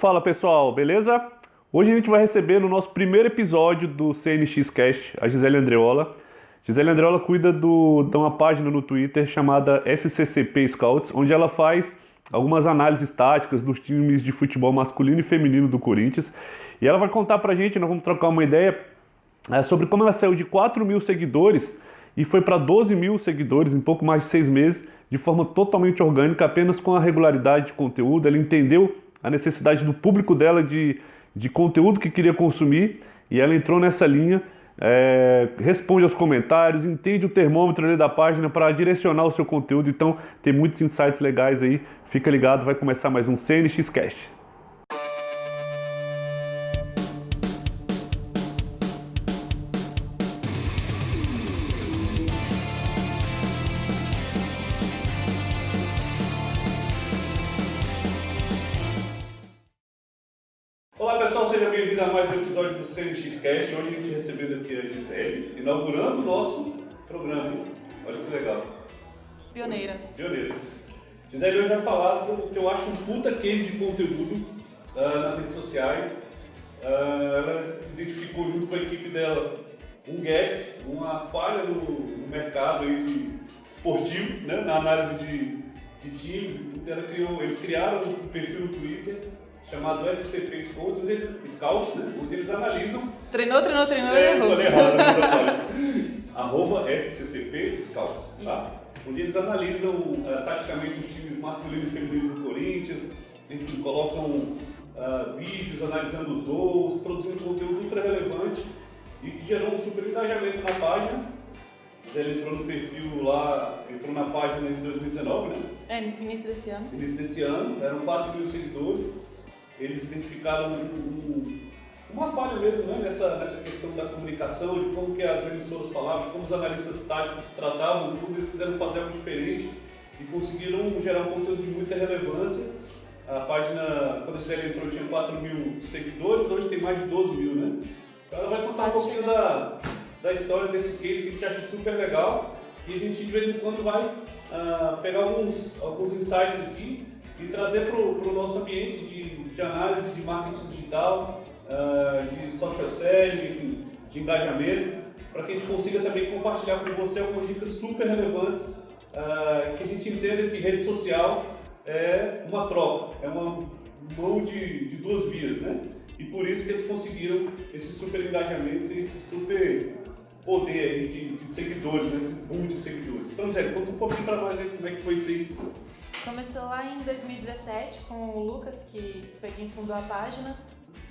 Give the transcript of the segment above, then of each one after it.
Fala pessoal, beleza? Hoje a gente vai receber no nosso primeiro episódio do CNX Cast a Gisele Andreola. Gisele Andreola cuida de uma página no Twitter chamada SCCP Scouts, onde ela faz algumas análises táticas dos times de futebol masculino e feminino do Corinthians. E ela vai contar pra gente, nós vamos trocar uma ideia sobre como ela saiu de 4 mil seguidores e foi para 12 mil seguidores em pouco mais de 6 meses, de forma totalmente orgânica, apenas com a regularidade de conteúdo. Ela entendeu a necessidade do público dela de conteúdo que queria consumir e ela entrou nessa linha, responde aos comentários, entende o termômetro ali da página para direcionar o seu conteúdo. Então tem muitos insights legais aí, fica ligado, vai começar mais um CNX Cast. Olá pessoal, seja bem-vindo a mais um episódio do CNX Cast. Hoje a gente recebendo aqui a Gisele, inaugurando o nosso programa, hein? Olha que legal. Pioneira. Gisele hoje vai falar do que eu acho um puta case de conteúdo nas redes sociais. Ela identificou junto com a equipe dela um gap, uma falha no mercado aí esportivo, né? Na análise de times e tudo. Eles criaram um perfil no Twitter chamado SCP Scouts, né? Onde eles analisam... Treinou e errou. Falei errado, @ SCCP Scouts, tá? Onde eles analisam taticamente os times masculino e feminino do Corinthians, enfim, colocam vídeos analisando os gols, produzindo conteúdo ultra relevante e gerou um super engajamento na página. Ele entrou no perfil lá, entrou na página em 2019, né? No início desse ano. Início desse ano, eram 4 mil seguidores. Eles identificaram uma falha mesmo, né, nessa questão da comunicação, de como que as emissoras falavam, de como os analistas táticos tratavam tudo. Eles quiseram fazer algo diferente e conseguiram gerar um conteúdo de muita relevância. A página, quando a Gisele entrou, tinha 4 mil seguidores, hoje tem mais de 12 mil, né? Então ela vai contar um pouquinho da história desse case que a gente acha super legal, e a gente de vez em quando vai pegar alguns insights aqui e trazer para o nosso ambiente de análise de marketing digital, de social selling, enfim, de engajamento, para que a gente consiga também compartilhar com você algumas dicas super relevantes, que a gente entenda que rede social é uma troca, é uma mão de duas vias, né? E por isso que eles conseguiram esse super engajamento e esse super poder aí de seguidores, né? Esse boom de seguidores. Então, Zé, conta um pouquinho para nós aí como é que foi isso aí. Começou lá em 2017 com o Lucas, que foi quem fundou a página,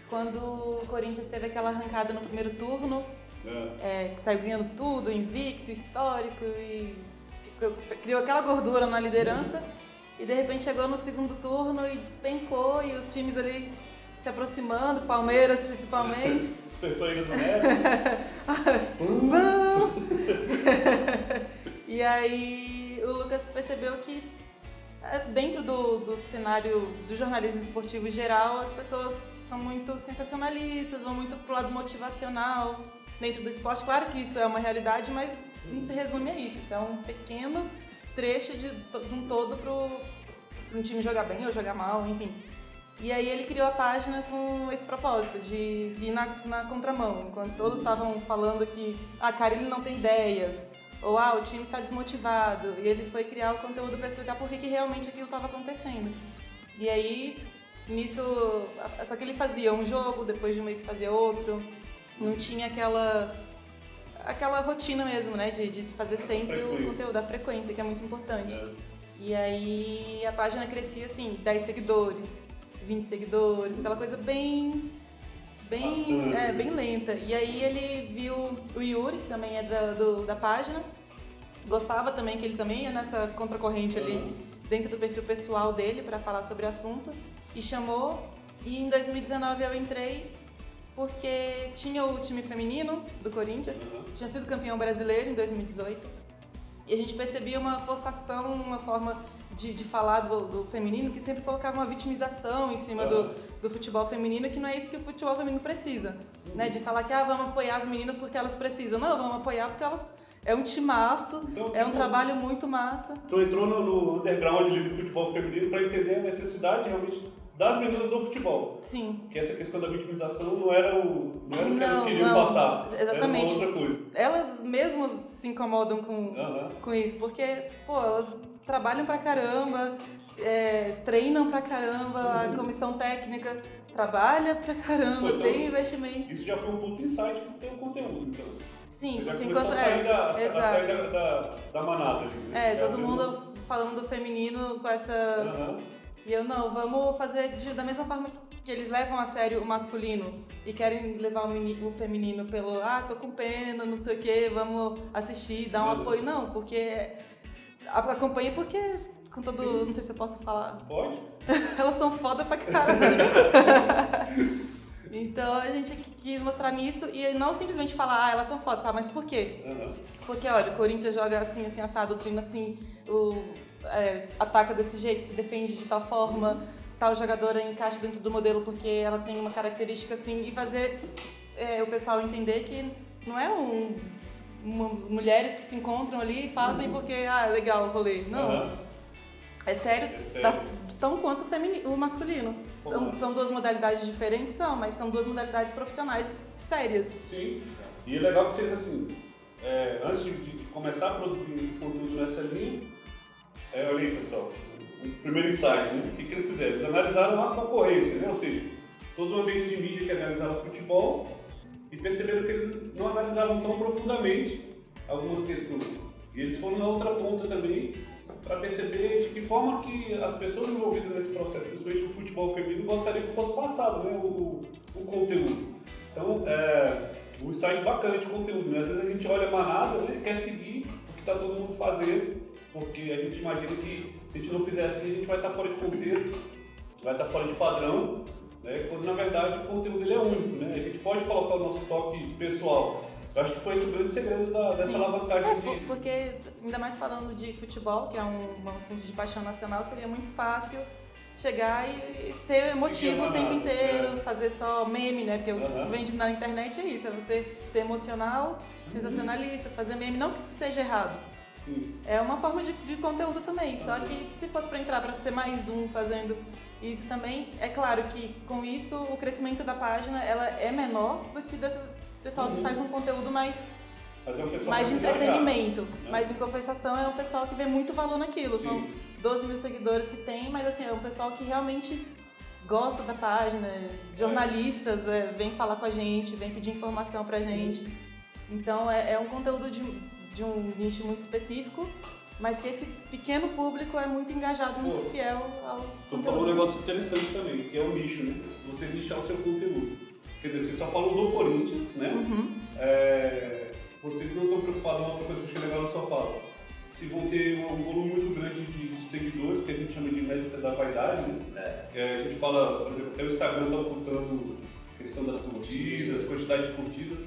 quando o Corinthians teve aquela arrancada no primeiro turno, que saiu ganhando tudo, invicto, histórico, e criou aquela gordura na liderança, e de repente chegou no segundo turno e despencou, e os times ali se aproximando, Palmeiras principalmente. Foi indo do Neto. E aí o Lucas percebeu que dentro do cenário do jornalismo esportivo em geral, as pessoas são muito sensacionalistas, vão muito pro lado motivacional dentro do esporte. Claro que isso é uma realidade, mas não se resume a isso. Isso é um pequeno trecho de um todo para um time jogar bem ou jogar mal, enfim. E aí ele criou a página com esse propósito, de ir na contramão. Enquanto todos estavam falando que, cara, ele não tem ideias, ou o time está desmotivado, e ele foi criar o conteúdo para explicar por que realmente aquilo estava acontecendo. E aí, nisso, só que ele fazia um jogo, depois de um mês fazia outro, não tinha aquela rotina mesmo, né, de fazer sempre o conteúdo, a frequência, que é muito importante. E aí a página crescia assim, 10 seguidores, 20 seguidores, aquela coisa bem lenta. E aí ele viu o Yuri, que também é da página, gostava também, que ele também é nessa contracorrente ali, dentro do perfil pessoal dele, para falar sobre o assunto, e chamou. E em 2019 eu entrei porque tinha o time feminino do Corinthians, tinha sido campeão brasileiro em 2018, e a gente percebia uma forçação, uma forma de falar do feminino, que sempre colocava uma vitimização em cima do futebol feminino, que não é isso que o futebol feminino precisa, né? De falar que vamos apoiar as meninas porque elas precisam. Não, vamos apoiar porque elas... É um timaço, então, é um trabalho muito massa. Tu entrou no underground ali do futebol feminino para entender a necessidade realmente das meninas do futebol. Sim. Que essa questão da vitimização não era o que elas queriam passar. Exatamente. Era uma outra coisa. Elas mesmas se incomodam com isso, porque, pô, elas trabalham pra caramba, treinam pra caramba, a comissão técnica trabalha pra caramba, Pô, então, tem investimento. Isso já foi um puto insight que tem o conteúdo, então. Sim, já porque enquanto a sair da manada ali, né? todo mundo falando do feminino com essa... E eu, não, vamos fazer da mesma forma que eles levam a sério o masculino e querem levar o feminino pelo, tô com pena, não sei o quê, vamos assistir, dar um apoio. Não, porque acompanha porque, com todo... Sim. Não sei se eu posso falar. Pode. Elas são foda pra caramba. Então a gente quis mostrar nisso e não simplesmente falar, elas são foda, tá? Mas por quê? Porque, olha, o Corinthians joga assim, assim, assado, treina assim, ataca desse jeito, se defende de tal forma, tal jogadora encaixa dentro do modelo porque ela tem uma característica assim, e fazer o pessoal entender que não é mulheres que se encontram ali e fazem porque, é legal o rolê. Não. É sério, tão quanto o masculino. São duas modalidades diferentes, mas são duas modalidades profissionais sérias. Sim. E é legal que vocês, assim, antes de começar a produzir conteúdo nessa linha, olha aí, pessoal, o primeiro insight, né? O que eles fizeram? Eles analisaram a concorrência, né? Ou seja, todo o ambiente de mídia que analisava futebol e perceberam que eles não analisavam tão profundamente algumas questões. E eles foram na outra ponta também para perceber de que forma que as pessoas envolvidas nesse processo, principalmente o futebol feminino, gostariam que fosse passado, né? O conteúdo. Então, um insight bacana de conteúdo, né? Às vezes a gente olha a manada, né? Quer seguir o que está todo mundo fazendo, porque a gente imagina que se a gente não fizer assim, a gente vai estar fora de contexto, vai estar fora de padrão, né? Quando na verdade o conteúdo ele é único, né? A gente pode colocar o nosso toque pessoal. Eu acho que foi esse o grande segredo dessa alavancagem porque, ainda mais falando de futebol, que é um assunto de paixão nacional, seria muito fácil chegar e ser emotivo o tempo inteiro, fazer só meme, né? Porque o que vende na internet é isso, é você ser emocional, sensacionalista, fazer meme. Não que isso seja errado. Sim. É uma forma de conteúdo também, só que se fosse para entrar, para ser mais um fazendo isso também, é claro que com isso o crescimento da página ela é menor do que desse pessoal que faz um conteúdo mais de entretenimento, né? Mas em compensação é um pessoal que vê muito valor naquilo. Sim. São 12 mil seguidores que tem, mas assim, é um pessoal que realmente gosta da página, jornalistas vêm falar com a gente, vêm pedir informação pra gente. Então é um conteúdo de um nicho muito específico, mas que esse pequeno público é muito engajado, muito fiel ao conteúdo. Tu falou um negócio interessante também, que é o nicho, né? Você nichar o seu conteúdo. Quer dizer, você só falou do Corinthians, né? Vocês não estão preocupados, uma outra coisa que eu achei legal na sua fala. Se vão ter um volume muito grande de seguidores, que a gente chama de métrica da vaidade, né? A gente fala, por exemplo, até o Instagram está ocultando a questão das curtidas, quantidade de curtidas,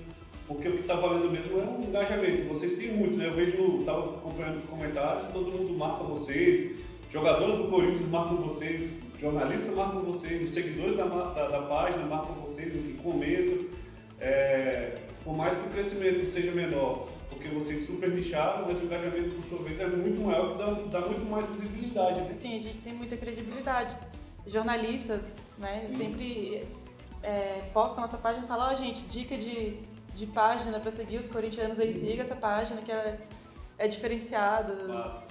porque o que está valendo mesmo é um engajamento. Vocês têm muito, né? Eu vejo, estava acompanhando os comentários, todo mundo marca vocês, jogadores do Corinthians marcam vocês, jornalistas marcam vocês, os seguidores da página marcam vocês, enfim, comentam. Por mais que o crescimento seja menor, porque vocês super nicharam, mas o engajamento, por sua vez, é muito maior, que dá muito mais visibilidade, né? Sim, a gente tem muita credibilidade. Jornalistas, né, sempre postam nossa página e falam, gente, dica de página para seguir os corintianos aí, siga essa página que ela é diferenciada. Nossa.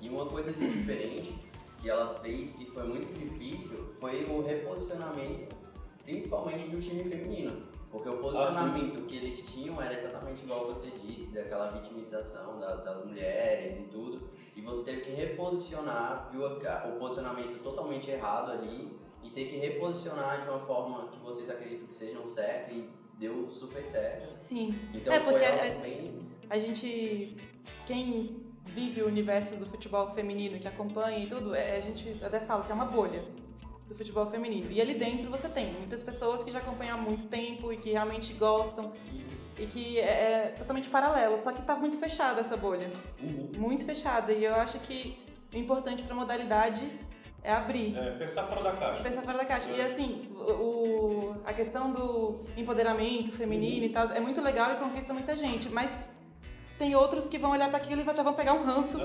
E uma coisa diferente que ela fez, que foi muito difícil, foi o reposicionamento, principalmente do time feminino. Porque o posicionamento que eles tinham era exatamente igual você disse, daquela vitimização das mulheres e tudo. E você teve que reposicionar, viu o posicionamento totalmente errado ali, e ter que reposicionar de uma forma que vocês acreditam que sejam certo, e deu super certo. Sim. Então porque bem... a gente, quem vive o universo do futebol feminino, que acompanha e tudo, a gente até fala que é uma bolha do futebol feminino. E ali dentro você tem muitas pessoas que já acompanham há muito tempo e que realmente gostam e que é totalmente paralelo, só que está muito fechada essa bolha. Muito fechada. E eu acho que o importante para a modalidade é abrir. Pensar fora da caixa. Pensar fora da caixa. E assim, a questão do empoderamento feminino e tal, é muito legal e conquista muita gente, mas tem outros que vão olhar para aquilo e já vão pegar um ranço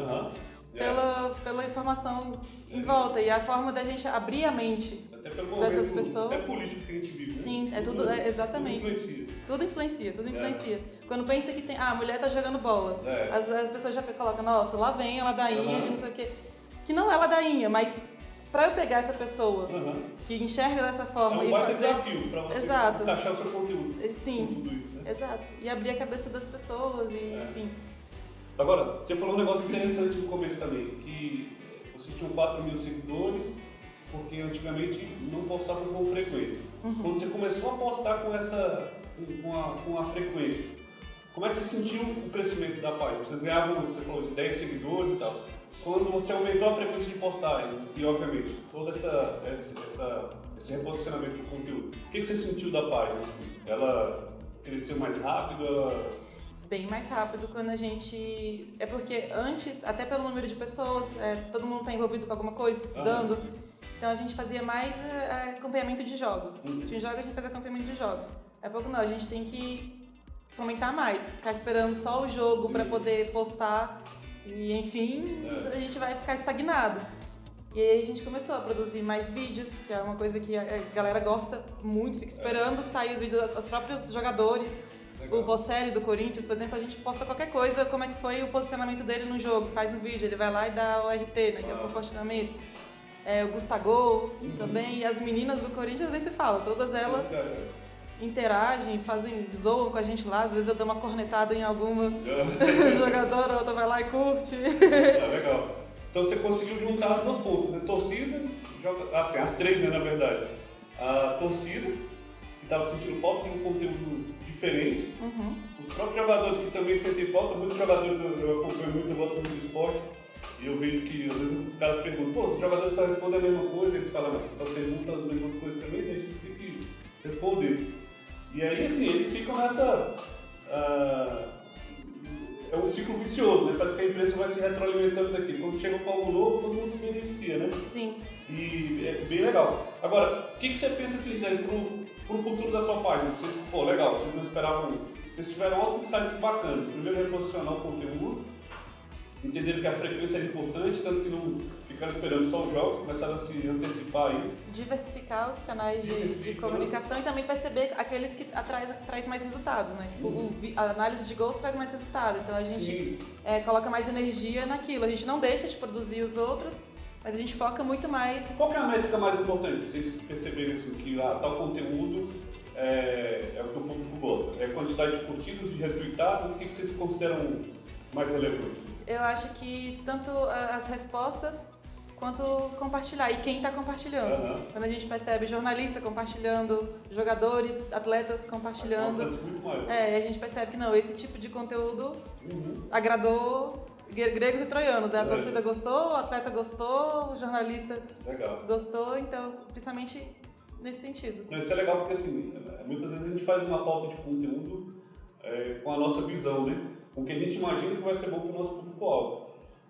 pela informação em volta. E a forma da gente abrir a mente Até pelo dessas momento, pessoas. até político que a gente vive. Sim, né? é tudo, exatamente. Tudo influencia. Tudo influencia. Quando pensa que tem, a mulher tá jogando bola, as pessoas já colocam, nossa, lá vem a ladainha, de não sei o quê. Que não é ladainha, mas pra eu pegar essa pessoa que enxerga dessa forma e fazer... desafio pra você encaixar o seu conteúdo. Sim, com tudo isso, né? exato. E abrir a cabeça das pessoas e, enfim. Agora, você falou um negócio interessante no começo também, que vocês tinham 4 mil seguidores, porque antigamente não postavam com frequência. Quando você começou a postar com a frequência, como é que você sentiu o crescimento da página? Vocês ganhavam, você falou, de 10 seguidores e tal. Quando você aumentou a frequência de postagens e, obviamente, todo esse reposicionamento do conteúdo, o que você sentiu da página? Assim? Ela cresceu mais rápido? Bem mais rápido quando a gente... É porque antes, até pelo número de pessoas, todo mundo está envolvido com alguma coisa, estudando. Então a gente fazia mais acompanhamento de jogos. Tinha jogos, a gente fazia acompanhamento de jogos. É pouco não, a gente tem que fomentar mais, ficar esperando só o jogo para poder postar. E enfim, a gente vai ficar estagnado. E aí a gente começou a produzir mais vídeos, que é uma coisa que a galera gosta muito, fica esperando sair os vídeos dos próprios jogadores. Legal. O Bocelli do Corinthians, por exemplo, a gente posta qualquer coisa, como é que foi o posicionamento dele no jogo, faz um vídeo, ele vai lá e dá o RT, né, que é o compartilhamento. O Gustavo também, e as meninas do Corinthians nem se fala, todas elas interagem, zoam com a gente lá, às vezes eu dou uma cornetada em alguma jogadora, a outra vai lá e curte. Legal. Então você conseguiu juntar as duas pontas, né? Torcida, assim, as três, né, na verdade. A torcida, que estava sentindo falta de um conteúdo diferente. Os próprios jogadores que também sentem falta, muitos jogadores eu acompanho muito, eu gosto muito do esporte. E eu vejo que às vezes os caras perguntam, os jogadores só respondem a mesma coisa, eles falam, mas você só pergunta as mesmas coisas também, a gente tem que responder. E aí, assim, eles ficam nessa... é um ciclo vicioso, né? Parece que a imprensa vai se retroalimentando daqui. Quando chega com algo novo, todo mundo se beneficia, né? Sim. E é bem legal. Agora, o que você pensa, assim, pro futuro da tua página? Vocês, legal, vocês não esperavam... Vocês tiveram altos insights bacanas. Primeiro, reposicionar o conteúdo. Entenderam que a frequência era importante, tanto que não ficaram esperando só os jogos, começaram a se antecipar a isso. Diversificar os canais de comunicação e também perceber aqueles que traz mais resultado, né? A análise de gols traz mais resultado, então a gente coloca mais energia naquilo. A gente não deixa de produzir os outros, mas a gente foca muito mais... Qual que é a métrica mais importante? Vocês perceberem assim, que tal conteúdo é o que o público gosta? É a quantidade de curtidas, de retweetadas? O que vocês consideram mais relevante? Eu acho que tanto as respostas quanto compartilhar. E quem está compartilhando. Quando a gente percebe jornalista compartilhando, jogadores, atletas compartilhando. Muito maior. A gente percebe que não, esse tipo de conteúdo agradou gregos e troianos. Né? A torcida gostou, o atleta gostou, o jornalista gostou, então, principalmente nesse sentido. Isso é legal porque, assim, muitas vezes a gente faz uma pauta de conteúdo com a nossa visão, né? Com o que a gente imagina que vai ser bom para o nosso público-alvo.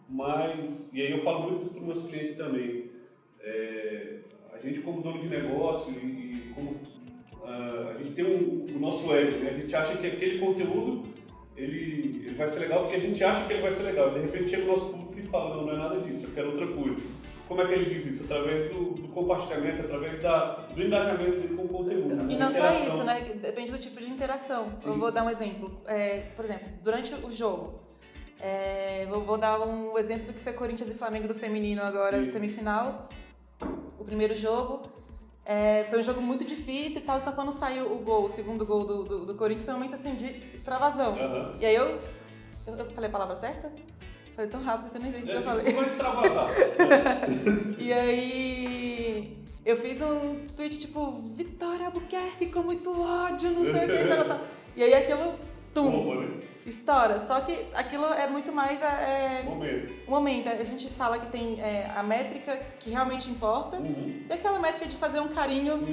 Mas, e aí eu falo muito isso para os meus clientes também, a gente como dono de negócio e como a gente tem o nosso ego, né? A gente acha que aquele conteúdo ele vai ser legal porque a gente acha que ele vai ser legal. De repente chega o nosso público e fala, não é nada disso, eu quero outra coisa. Como é que ele diz isso? Através do compartilhamento, através do engajamento dele com o conteúdo. E não só isso, né? Depende do tipo de interação. Sim. Eu vou dar um exemplo. Por exemplo, durante o jogo, vou dar um exemplo do que foi Corinthians e Flamengo do feminino agora, semifinal. O primeiro jogo foi um jogo muito difícil e tal, então quando saiu o segundo gol do Corinthians, foi um momento assim de extravasão. E aí eu falei a palavra certa? Falei tão rápido que eu nem vi o que eu falei. Não vai extravasar. E aí eu fiz um tweet tipo, Vitória Albuquerque com muito ódio, não sei o que. E aí aquilo, estoura. Só que aquilo é muito mais o momento. A gente fala que tem a métrica que realmente importa e aquela métrica de fazer um carinho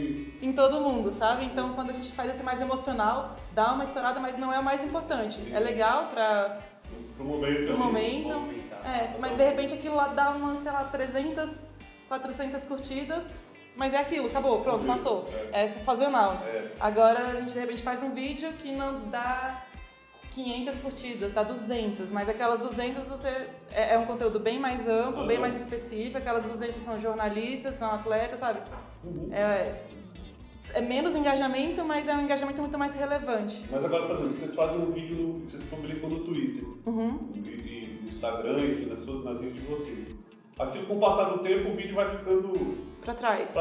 em todo mundo, sabe? Então quando a gente faz esse mais emocional, dá uma estourada, mas não é o mais importante. É legal pro momento. Mas de repente aquilo lá dá umas, 300, 400 curtidas, mas é aquilo, acabou, pronto, passou. É sensacional. Agora a gente de repente faz um vídeo que não dá 500 curtidas, dá 200, mas aquelas 200 é um conteúdo bem mais amplo, bem mais específico, aquelas 200 são jornalistas, são atletas, sabe? É menos engajamento, mas é um engajamento muito mais relevante. Mas agora, por exemplo, vocês fazem um vídeo, vocês publicam no Twitter, e no Instagram, enfim, nas redes de vocês. Aquilo, com o passar do tempo, o vídeo vai ficando pra trás.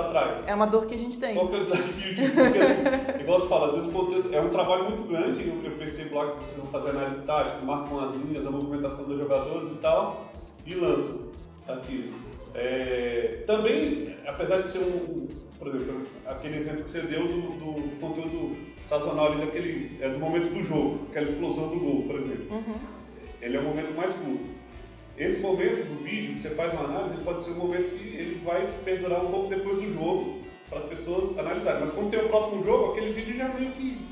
É uma dor que a gente tem. Qual que é o desafio disso? Porque, assim, igual você fala, às vezes o conteúdo é um trabalho muito grande, eu percebo lá que vocês vão fazer análise tática, marcam as linhas, a movimentação dos jogadores e tal, e lançam aquilo. Também, apesar de ser por exemplo, aquele exemplo que você deu do conteúdo sazonal ali do momento do jogo, aquela explosão do gol, por exemplo. Ele é o momento mais curto. Esse momento do vídeo que você faz uma análise, ele pode ser um momento que ele vai perdurar um pouco depois do jogo, para as pessoas analisarem. Mas quando tem o próximo jogo, aquele vídeo já meio que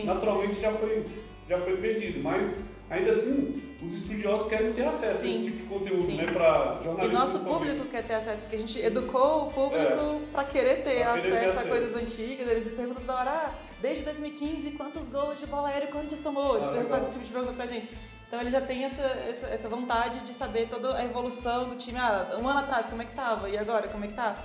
naturalmente já foi perdido. Mas ainda assim, os estudiosos querem ter acesso a esse tipo de conteúdo, né, para jornalistas. E nosso público quer ter acesso, porque a gente educou o público para querer ter acesso a coisas antigas. Eles perguntam toda hora, desde 2015, quantos gols de bola aérea o Corinthians tomou? Eles perguntam esse tipo de pergunta pra gente. Então ele já tem essa vontade de saber toda a evolução do time. Um ano atrás, como é que tava? E agora, como é que tá?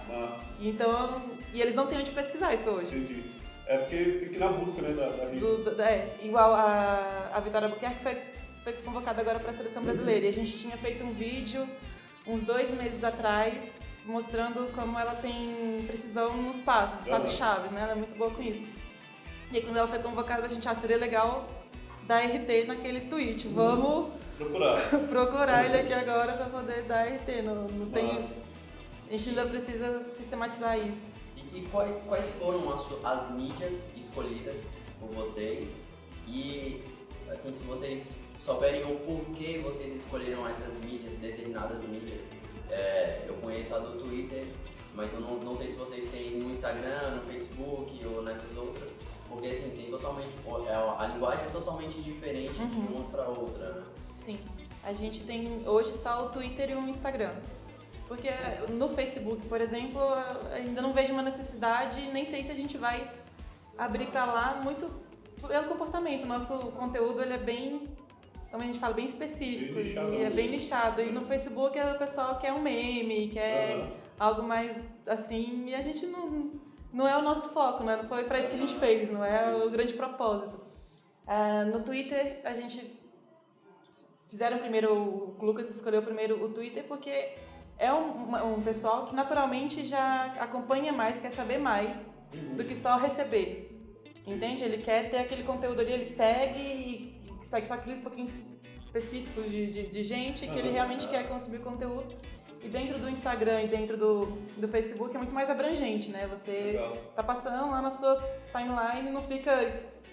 Então, e eles não têm onde pesquisar isso hoje. Entendi. É porque tem que ir na busca, né, da igual a Vitória Albuquerque foi convocada agora para a Seleção Brasileira. E a gente tinha feito um vídeo uns 2 meses atrás, mostrando como ela tem precisão nos passes chaves, né? Ela é muito boa com isso. E aí, quando ela foi convocada, a gente seria legal dar RT naquele tweet. Vamos procurar ele aqui agora para poder dar RT. Não tem, a gente ainda precisa sistematizar isso. E quais foram as mídias escolhidas por vocês? E assim, se vocês souberem o porquê vocês escolheram essas mídias, determinadas mídias. Eu conheço a do Twitter, mas eu não sei se vocês têm no Instagram, no Facebook ou nessas outras. Porque assim, tem totalmente, a linguagem é totalmente diferente de uma para outra, né? Sim, a gente tem hoje só o Twitter e o Instagram. Porque no Facebook, por exemplo, ainda não vejo uma necessidade, nem sei se a gente vai abrir para lá muito pelo comportamento. Nosso conteúdo ele é bem, como a gente fala, bem específico e é bem nichado. E no Facebook o pessoal quer um meme, quer algo mais assim, e a gente não é o nosso foco, né? Não foi para isso que a gente fez, não é o grande propósito. No Twitter, a gente o Lucas escolheu primeiro o Twitter porque é um pessoal que naturalmente já acompanha mais, quer saber mais do que só receber, entende? Ele quer ter aquele conteúdo ali, ele segue só aquele pouquinho específico de gente que ele realmente quer consumir o conteúdo. E dentro do Instagram e dentro do Facebook é muito mais abrangente, né? Você tá passando lá na sua timeline e não fica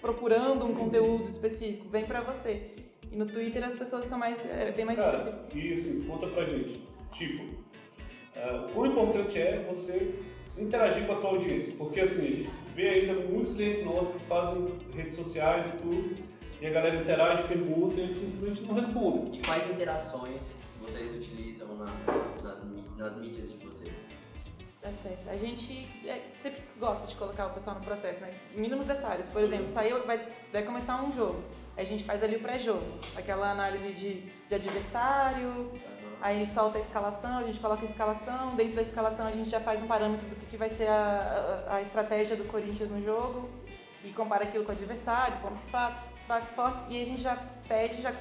procurando um conteúdo específico, vem pra você. E no Twitter as pessoas são bem mais específicas. E assim, conta pra gente, o quão importante é você interagir com a tua audiência, porque assim, a gente vê ainda muitos clientes nossos que fazem redes sociais e tudo, e a galera interage, pergunta e eles simplesmente não respondem. E quais interações vocês utilizam nas mídias de vocês? Tá certo. A gente sempre gosta de colocar o pessoal no processo, né? Mínimos detalhes. Por exemplo, vai começar um jogo. A gente faz ali o pré-jogo, aquela análise de adversário, aí solta a escalação, a gente coloca a escalação, dentro da escalação a gente já faz um parâmetro do que vai ser a estratégia do Corinthians no jogo e compara aquilo com o adversário, pontos fracos, fortes, e aí a gente já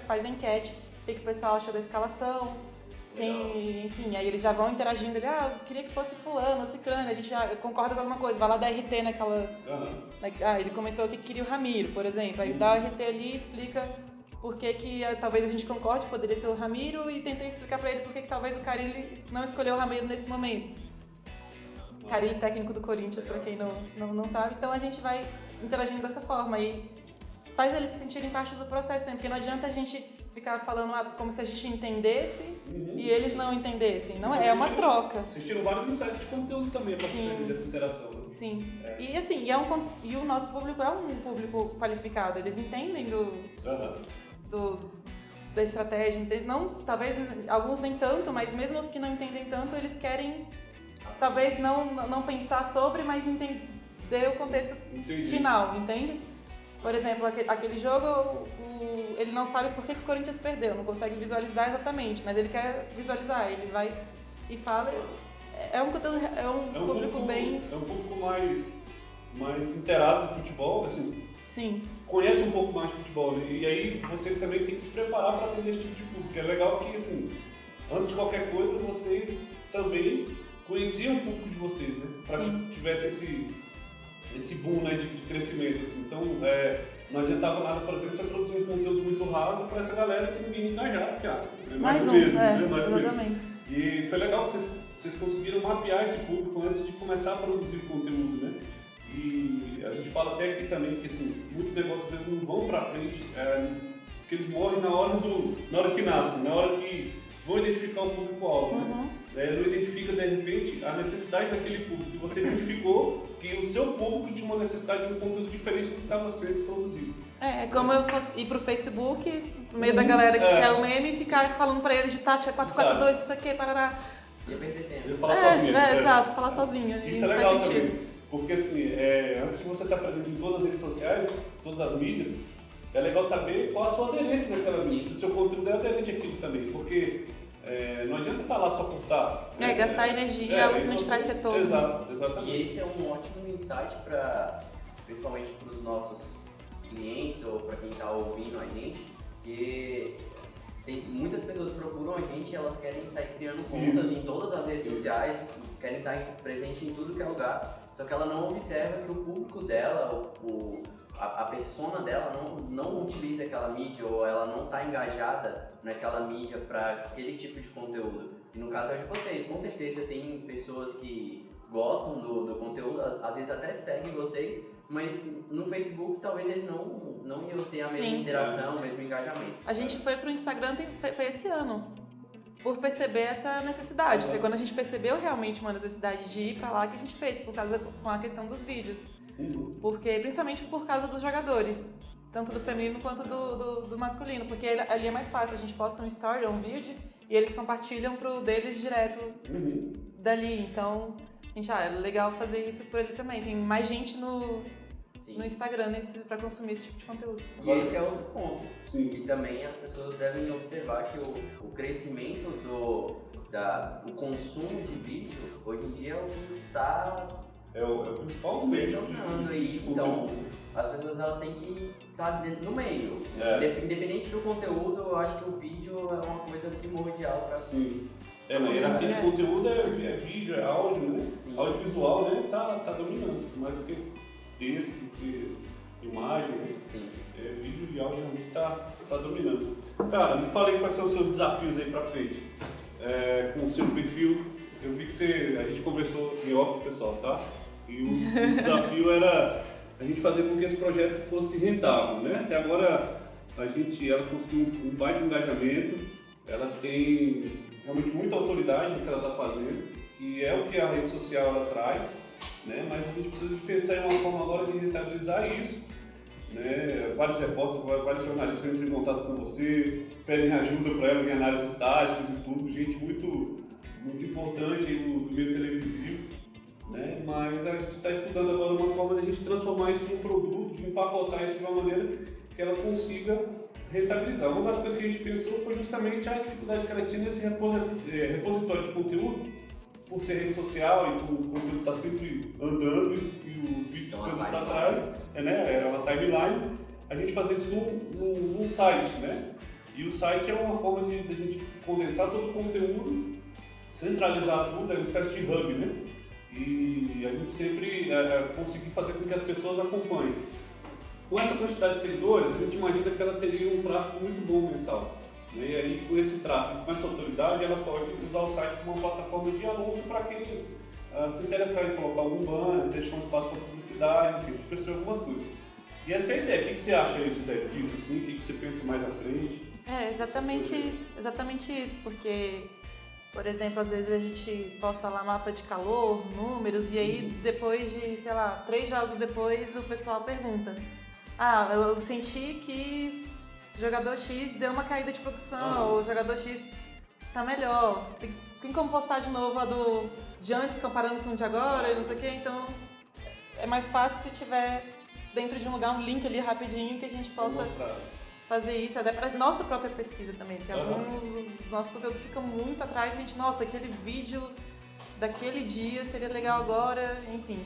faz a enquete, o que o pessoal achou da escalação, enfim, aí eles já vão interagindo, eu queria que fosse fulano ou ciclano, a gente já concorda com alguma coisa, vai lá dar RT naquela... ele comentou que queria o Ramiro, por exemplo, aí dá o RT ali e explica por que talvez a gente concorde, poderia ser o Ramiro, e tentei explicar pra ele por que talvez o Carille não escolheu o Ramiro nesse momento. Carille, técnico do Corinthians, pra quem não sabe, então a gente vai interagindo dessa forma e faz eles se sentirem parte do processo também, porque não adianta a gente ficar falando como se a gente entendesse e eles não entendessem. Não é uma troca. Assistiram vários insights de conteúdo também para poder dessa interação. Né? Sim. E assim, e o nosso público é um público qualificado. Eles entendem da estratégia. Talvez alguns nem tanto, mas mesmo os que não entendem tanto, eles querem talvez não pensar sobre, mas entender o contexto final, entende? Por exemplo, aquele jogo, ele não sabe por que o Corinthians perdeu, não consegue visualizar exatamente, mas ele quer visualizar, ele vai e fala. É um público bem... É um público mais inteirado do futebol, assim. Sim. Conhece um pouco mais de futebol, né? E aí vocês também têm que se preparar para atender esse tipo de público. É legal que, assim, antes de qualquer coisa, vocês também conheciam o público de vocês, né? Para que tivesse esse boom, né, de crescimento, assim. Então, não adiantava nada, por exemplo, você produzir um conteúdo muito raso para essa galera que ninguém engajar, porque é mais o mesmo, né? Exatamente. E foi legal que vocês conseguiram mapear esse público antes de começar a produzir conteúdo, né? E a gente fala até aqui também que, assim, muitos negócios às vezes não vão para frente, porque eles morrem na hora que nascem, na hora que vão identificar o público-alvo, né? Não identifica, de repente, a necessidade daquele público, que você identificou que o seu público tinha uma necessidade de um conteúdo diferente do que estava sendo produzido. É como eu fosse ir pro Facebook, no meio da galera que quer o meme, e ficar falando pra eles de Tati, 442, isso aqui, parará. Ia perder tempo. Eu ia falar sozinho. Exato, falar sozinho. Isso é legal também, porque assim, antes de você estar presente em todas as redes sociais, todas as mídias, é legal saber qual a sua aderência naquela mídia, se o seu conteúdo é aderente àquilo também, porque não adianta estar lá só por estar. Gastar energia é algo que não te traz retorno. Exatamente. E esse é um ótimo insight principalmente para os nossos clientes ou para quem está ouvindo a gente, que muitas pessoas procuram a gente e elas querem sair criando contas em todas as redes sociais, querem estar presente em tudo que é lugar, só que ela não observa que o público dela, a persona dela não utiliza aquela mídia ou ela não está engajada naquela mídia para aquele tipo de conteúdo. E no caso é de vocês, com certeza tem pessoas que gostam do conteúdo, às vezes até seguem vocês, mas no Facebook talvez eles não iam ter a mesma interação, o mesmo engajamento. A gente foi pro Instagram, foi esse ano, por perceber essa necessidade. Foi quando a gente percebeu realmente uma necessidade de ir pra lá que a gente fez, com a questão dos vídeos. Porque, principalmente por causa dos jogadores, tanto do feminino quanto do masculino, porque ali é mais fácil, a gente posta um story ou um vídeo e eles compartilham pro deles direto dali, então a gente, é legal fazer isso por ele também, tem mais gente no Instagram para consumir esse tipo de conteúdo. E esse é outro ponto, que também as pessoas devem observar que o crescimento do consumo de vídeo, hoje em dia é o que está... É o principal meio. Então, as pessoas elas têm que estar no meio. Independente do conteúdo, eu acho que o vídeo é uma coisa primordial para... Sim. Na hierarquia de conteúdo é vídeo, é áudio, né? Sim. Audiovisual, né? Tá dominando, mais do que texto, do que imagem, né? Sim. Vídeo e áudio realmente tá dominando. Cara, me fala aí quais são os seus desafios aí pra frente. Com o seu perfil, eu vi que a gente conversou em off, pessoal, tá? E o desafio era a gente fazer com que esse projeto fosse rentável, né? Até agora ela conseguiu um baita engajamento, ela tem realmente muita autoridade no que ela está fazendo, que é o que a rede social ela traz, né? Mas a gente precisa pensar em uma forma agora de rentabilizar isso, né? Vários repórteres, vários jornalistas entram em contato com você, pedem ajuda para ela em análises estáticas e tudo, gente muito importante aí do meio televisivo, né? Mas a gente está estudando agora uma forma de a gente transformar isso num produto, de empacotar isso de uma maneira que ela consiga rentabilizar. Uma das coisas que a gente pensou foi justamente a dificuldade que ela tinha nesse repositório de conteúdo, por ser rede social e o conteúdo está sempre andando e os vídeos ficando para trás, é uma timeline, a gente fazer isso num site, né? E o site é uma forma de a gente condensar todo o conteúdo, centralizar tudo, é uma espécie de hub, né? E a gente sempre conseguir fazer com que as pessoas acompanhem. Com essa quantidade de seguidores, a gente imagina que ela teria um tráfego muito bom mensal. E aí, com esse tráfego, com essa autoridade, ela pode usar o site como uma plataforma de anúncio para quem se interessar em colocar algum banner, deixar um espaço para publicidade, enfim, expressar algumas coisas. E essa é a ideia. O que você acha aí, José, disso? Assim? O que você pensa mais à frente? Exatamente isso, porque, por exemplo, às vezes a gente posta lá mapa de calor, números, e aí depois de, 3 jogos depois, o pessoal pergunta: eu senti que o jogador X deu uma caída de produção, ou o jogador X tá melhor. Tem como postar de novo a de antes comparando com o de agora, e não sei o quê, então é mais fácil se tiver dentro de um lugar, um link ali rapidinho que a gente possa fazer isso, até para nossa própria pesquisa também, porque alguns dos nossos conteúdos ficam muito atrás, a gente, nossa, aquele vídeo daquele dia seria legal agora, enfim.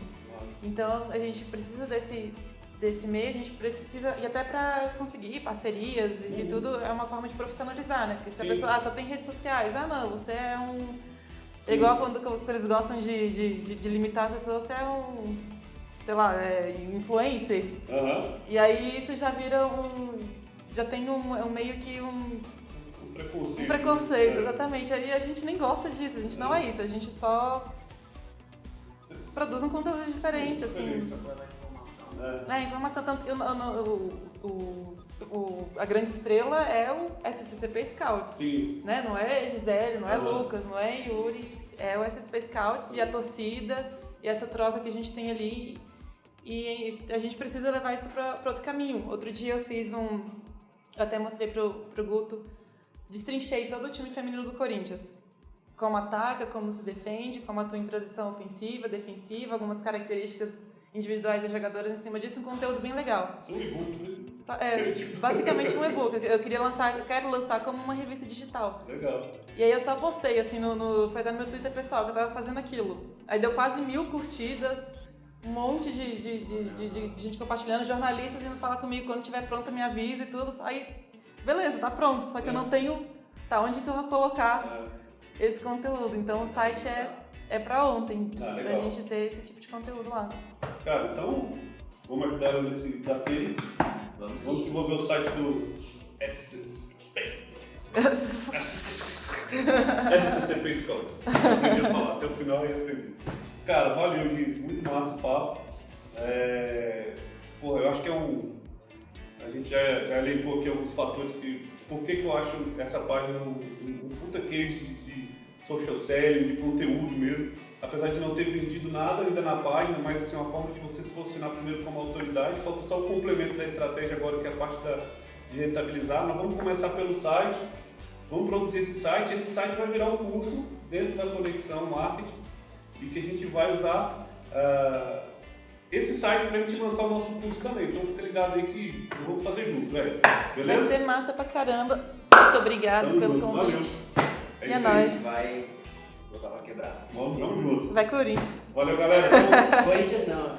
Então a gente precisa desse meio, a gente precisa, e até para conseguir parcerias e tudo, é uma forma de profissionalizar, né? Porque se a pessoa só tem redes sociais, não, você é um... É igual quando eles gostam de limitar as pessoas, você é um, sei lá, influencer. E aí isso já vira já tem meio que um preconceito, exatamente. Aí a gente nem gosta disso, a gente não é isso, a gente só produz um conteúdo diferente, assim. Informação, tanto que a grande estrela é o SCCP Scouts. Sim. Né? Não é Gisele, não é Lucas, não é Yuri, é o SCCP Scouts e a torcida e essa troca que a gente tem ali. E a gente precisa levar isso para outro caminho. Outro dia eu fiz eu até mostrei pro Guto, destrinchei todo o time feminino do Corinthians. Como ataca, como se defende, como atua em transição ofensiva, defensiva, algumas características individuais das jogadoras em cima disso, um conteúdo bem legal. Um e-book, basicamente um e-book. Eu quero lançar como uma revista digital. Legal. E aí eu só postei, assim, foi no meu Twitter pessoal, que eu tava fazendo aquilo. Aí deu quase 1000 curtidas, um monte de gente compartilhando, jornalistas vindo falar comigo, quando estiver pronta me avisa e tudo. Aí, beleza, tá pronto, só que eu não tenho... Tá, onde que eu vou colocar esse conteúdo? Então o site é pra ontem, pra gente ter esse tipo de conteúdo lá. Cara, então, vamos ajudar nesse desafio. Vamos desenvolver o site do SCCP. SCCP Scouts. Aprendi a falar, até o final eu aprendi. Cara, valeu, gente. Muito massa o papo. Eu acho que a gente já elencou aqui alguns fatores por que eu acho essa página um puta case de social selling, de conteúdo mesmo. Apesar de não ter vendido nada ainda na página, mas assim, uma forma de você se posicionar primeiro como autoridade. Falta só o complemento da estratégia agora, que é a parte de rentabilizar. Nós vamos começar pelo site, vamos produzir esse site vai virar um curso dentro da Conexão Marketing e que a gente vai usar esse site para a gente lançar o nosso curso também. Então fica ligado aí que vamos fazer junto, velho. Beleza? Vai ser massa pra caramba. Muito obrigado pelo convite. Valeu. E é nóis. Vai botar pra quebrar. Vamos junto. Vai Corinthians. Valeu, galera. Corinthians não.